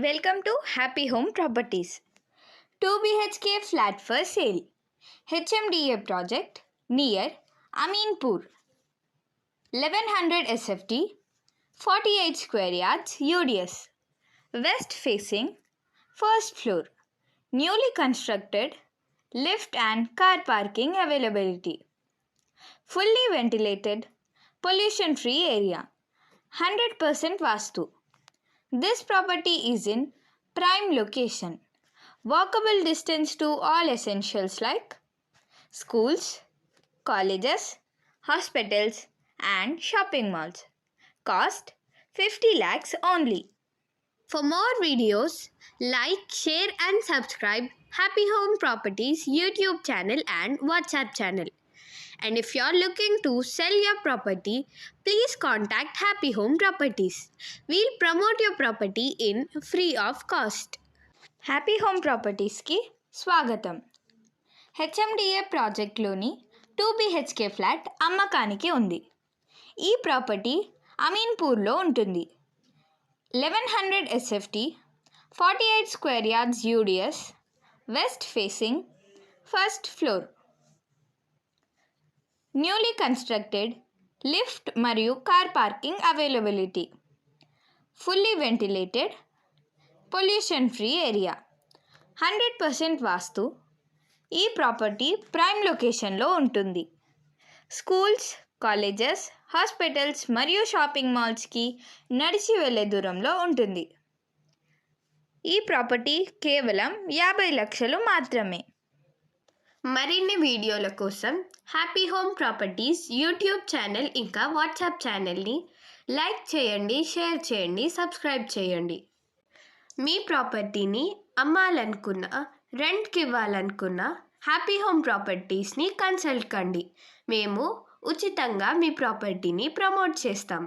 Welcome to Happy Home Properties. 2 BHK flat for sale. HMDA project near Aminpur. 1100 SFT, 48 square yards UDS. West facing, first floor. Newly constructed, lift and car parking availability. Fully ventilated, pollution free area. 100% Vastu. This property is in prime location. Walkable distance to all essentials like schools, colleges, hospitals and shopping malls. Cost 50 lakhs only. For more videos, like, share and subscribe Happy Home Properties YouTube channel and WhatsApp channel. And if you're looking to sell your property, please contact Happy Home Properties. We'll promote your property in free of cost. Happy Home ప్రాపర్టీస్కి స్వాగతం. హెచ్ఎండిఏ ప్రాజెక్ట్లోని 2 BHK flat అమ్మకానికి ఉంది. ఈ property అమీన్పూర్లో ఉంటుంది. 1100 SFT, 48 square yards UDS, west facing, first floor. Newly constructed, lift మరియు car parking availability. Fully ventilated, pollution free area. 100% vastu. ఈ property prime లొకేషన్లో ఉంటుంది. స్కూల్స్, కాలేజెస్, హాస్పిటల్స్ మరియు షాపింగ్ మాల్స్కి నడిచి వెళ్ళే దూరంలో ఉంటుంది. ఈ ప్రాపర్టీ కేవలం 50 లక్షలు మాత్రమే. మరిన్ని వీడియోల కోసం happy home properties YouTube channel ఇంకా వాట్సాప్ ఛానల్ని లైక్ చేయండి, షేర్ చేయండి, సబ్స్క్రైబ్ చేయండి. మీ ప్రాపర్టీని అమ్మాలనుకున్నా, రెంట్కి ఇవ్వాలనుకున్నా హ్యాపీ హోమ్ ప్రాపర్టీస్ని కన్సల్ట్ కండి. మేము ఉచితంగా మీ ప్రాపర్టీని ప్రమోట్ చేస్తాం.